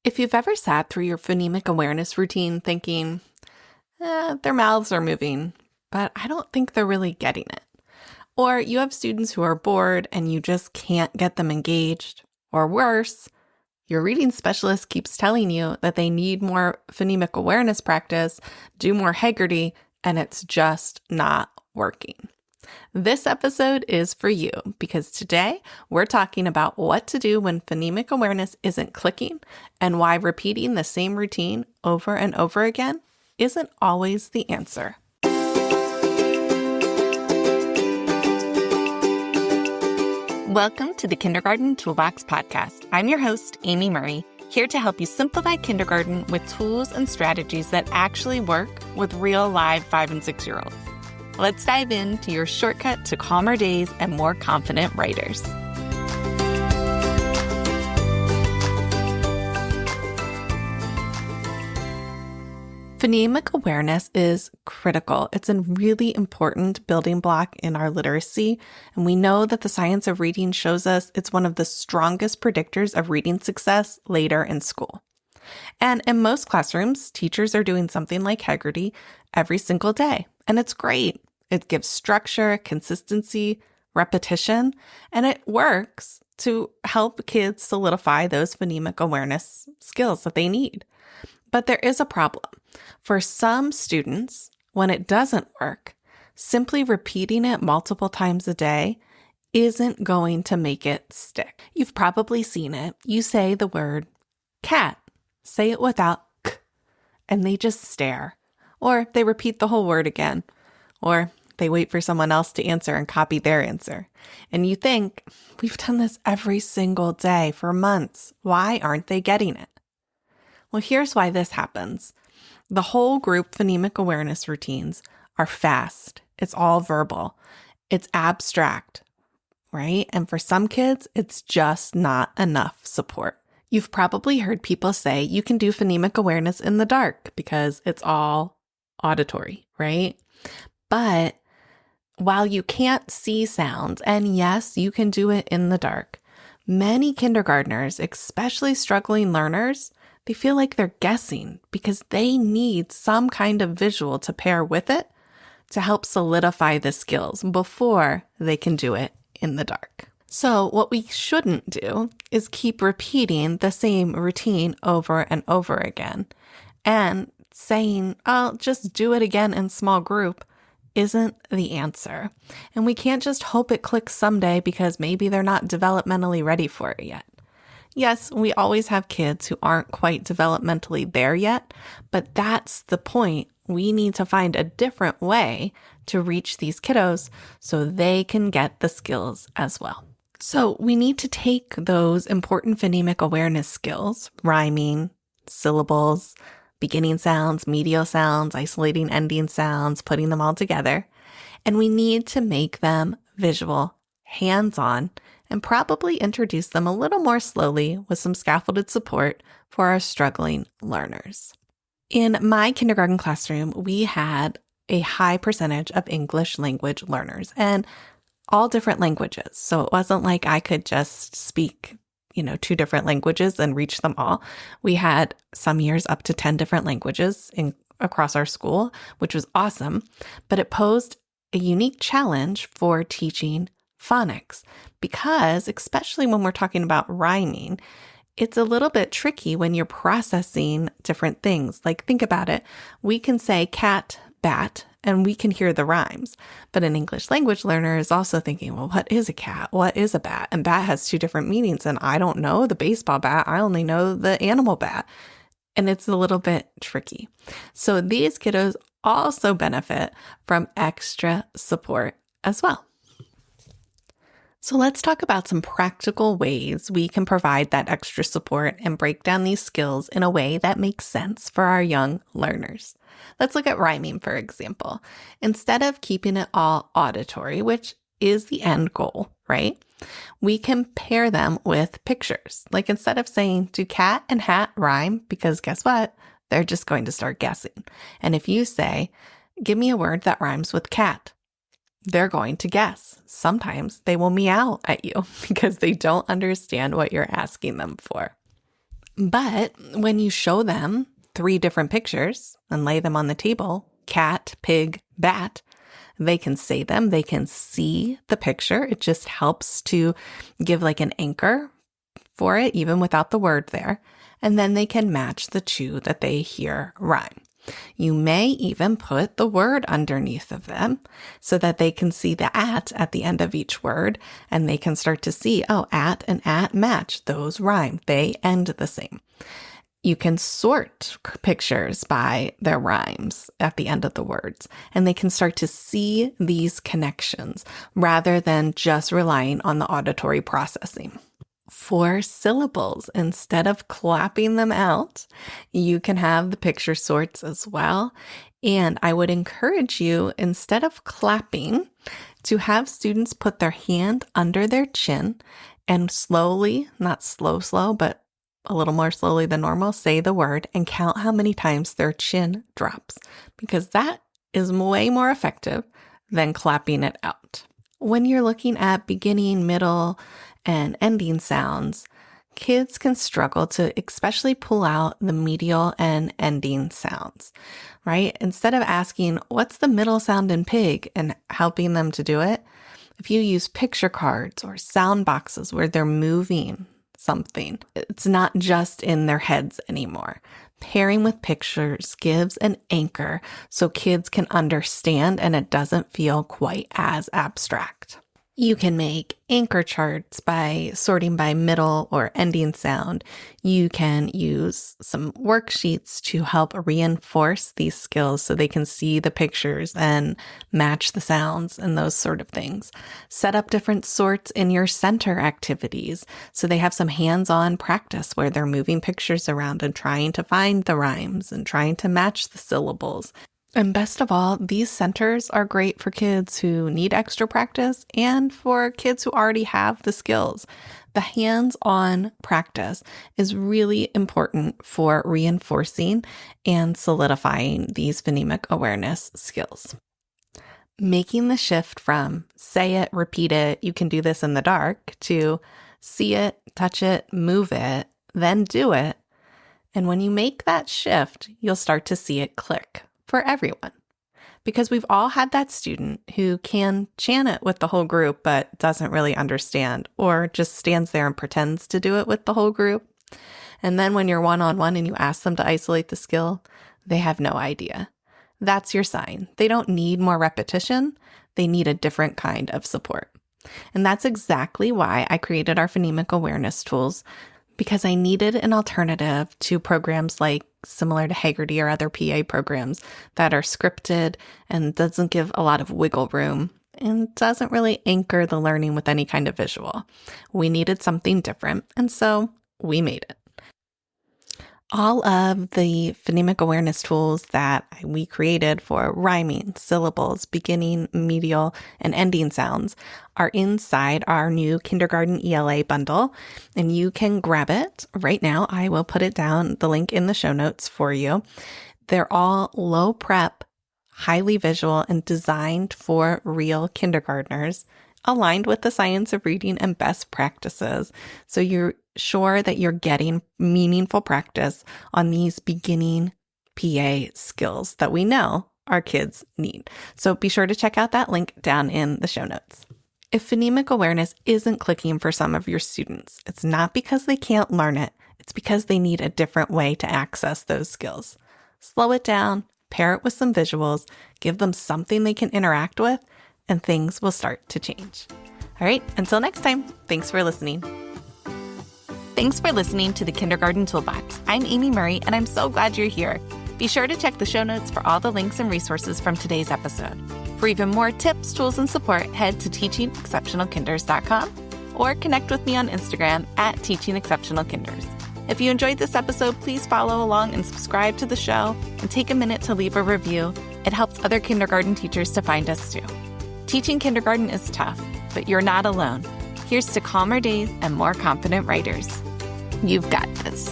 If you've ever sat through your phonemic awareness routine thinking, their mouths are moving, but I don't think they're really getting it. Or you have students who are bored and you just can't get them engaged. Or worse, your reading specialist keeps telling you that they need more phonemic awareness practice, do more Haggerty, and it's just not working. This episode is for you because today we're talking about what to do when phonemic awareness isn't clicking and why repeating the same routine over and over again isn't always the answer. Welcome to the Kindergarten Toolbox Podcast. I'm your host, Amy Murray, here to help you simplify kindergarten with tools and strategies that actually work with real live 5 and 6-year-olds. Let's dive into your shortcut to calmer days and more confident writers. Phonemic awareness is critical. It's a really important building block in our literacy, and we know that the science of reading shows us it's one of the strongest predictors of reading success later in school. And in most classrooms, teachers are doing something like Haggerty every single day, and it's great. It gives structure, consistency, repetition, and it works to help kids solidify those phonemic awareness skills that they need. But there is a problem. For some students, when it doesn't work, simply repeating it multiple times a day isn't going to make it stick. You've probably seen it. You say the word cat, say it without k, and they just stare. Or they repeat the whole word again. Or they wait for someone else to answer and copy their answer. And you think, we've done this every single day for months. Why aren't they getting it? Well, here's why this happens. The whole group phonemic awareness routines are fast. It's all verbal. It's abstract, right? And for some kids, it's just not enough support. You've probably heard people say you can do phonemic awareness in the dark because it's all auditory, right? But while you can't see sounds, and yes, you can do it in the dark, many kindergartners, especially struggling learners, they feel like they're guessing because they need some kind of visual to pair with it to help solidify the skills before they can do it in the dark. So what we shouldn't do is keep repeating the same routine over and over again. And saying, "I'll just do it again in small group," isn't the answer. And we can't just hope it clicks someday because maybe they're not developmentally ready for it yet. Yes, we always have kids who aren't quite developmentally there yet, but that's the point. We need to find a different way to reach these kiddos so they can get the skills as well. So we need to take those important phonemic awareness skills, rhyming, syllables, beginning sounds, medial sounds, isolating ending sounds, putting them all together, and we need to make them visual, hands-on, and probably introduce them a little more slowly with some scaffolded support for our struggling learners. In my kindergarten classroom, we had a high percentage of English language learners and all different languages. So it wasn't like I could just speak, 2 different languages and reach them all. We had some years up to 10 different languages across our school, which was awesome, but it posed a unique challenge for teaching phonics because, especially when we're talking about rhyming, it's a little bit tricky when you're processing different things. Like, think about it. We can say cat, bat, and we can hear the rhymes. But an English language learner is also thinking, well, what is a cat? What is a bat? And bat has 2 different meanings. And I don't know the baseball bat. I only know the animal bat. And it's a little bit tricky. So these kiddos also benefit from extra support as well. So let's talk about some practical ways we can provide that extra support and break down these skills in a way that makes sense for our young learners. Let's look at rhyming, for example. Instead of keeping it all auditory, which is the end goal, right? We can pair them with pictures. Like, instead of saying, "Do cat and hat rhyme?" Because guess what? They're just going to start guessing. And if you say, "Give me a word that rhymes with cat," they're going to guess. Sometimes they will meow at you because they don't understand what you're asking them for. But when you show them 3 different pictures and lay them on the table, cat, pig, bat, they can say them, they can see the picture. It just helps to give like an anchor for it, even without the word there. And then they can match the 2 that they hear rhyme. You may even put the word underneath of them so that they can see the at the end of each word, and they can start to see, oh, at and at match. Those rhyme. They end the same. You can sort pictures by their rhymes at the end of the words, and they can start to see these connections rather than just relying on the auditory processing. For syllables, instead of clapping them out, you can have the picture sorts as well. And I would encourage you, instead of clapping, to have students put their hand under their chin and slowly, not slow, but a little more slowly than normal, say the word and count how many times their chin drops, because that is way more effective than clapping it out. When you're looking at beginning, middle, and ending sounds, kids can struggle to especially pull out the medial and ending sounds, right? Instead of asking, what's the middle sound in pig, and helping them to do it, if you use picture cards or sound boxes where they're moving something, it's not just in their heads anymore. Pairing with pictures gives an anchor so kids can understand and it doesn't feel quite as abstract. You can make anchor charts by sorting by middle or ending sound. You can use some worksheets to help reinforce these skills so they can see the pictures and match the sounds and those sort of things. Set up different sorts in your center activities so they have some hands-on practice where they're moving pictures around and trying to find the rhymes and trying to match the syllables. And best of all, these centers are great for kids who need extra practice and for kids who already have the skills. The hands-on practice is really important for reinforcing and solidifying these phonemic awareness skills. Making the shift from say it, repeat it, you can do this in the dark, to see it, touch it, move it, then do it. And when you make that shift, you'll start to see it click. For everyone, because we've all had that student who can chant it with the whole group but doesn't really understand, or just stands there and pretends to do it with the whole group. And then when you're one-on-one and you ask them to isolate the skill, they have no idea. That's your sign. They don't need more repetition. They need a different kind of support. And that's exactly why I created our phonemic awareness tools, because I needed an alternative to programs like similar to Haggerty or other PA programs that are scripted and doesn't give a lot of wiggle room and doesn't really anchor the learning with any kind of visual. We needed something different, and so we made it. All of the phonemic awareness tools that we created for rhyming, syllables, beginning, medial, and ending sounds are inside our new kindergarten ELA bundle, and you can grab it right now. I will put it down, the link in the show notes for you. They're all low prep, highly visual, and designed for real kindergartners, aligned with the science of reading and best practices. So you're sure that you're getting meaningful practice on these beginning PA skills that we know our kids need. So be sure to check out that link down in the show notes. If phonemic awareness isn't clicking for some of your students, it's not because they can't learn it. It's because they need a different way to access those skills. Slow it down, pair it with some visuals, give them something they can interact with, and things will start to change. All right, until next time, thanks for listening. Thanks for listening to the Kindergarten Toolbox. I'm Amy Murray, and I'm so glad you're here. Be sure to check the show notes for all the links and resources from today's episode. For even more tips, tools, and support, head to teachingexceptionalkinders.com or connect with me on Instagram at teachingexceptionalkinders. If you enjoyed this episode, please follow along and subscribe to the show and take a minute to leave a review. It helps other kindergarten teachers to find us too. Teaching kindergarten is tough, but you're not alone. Here's to calmer days and more confident writers. You've got this.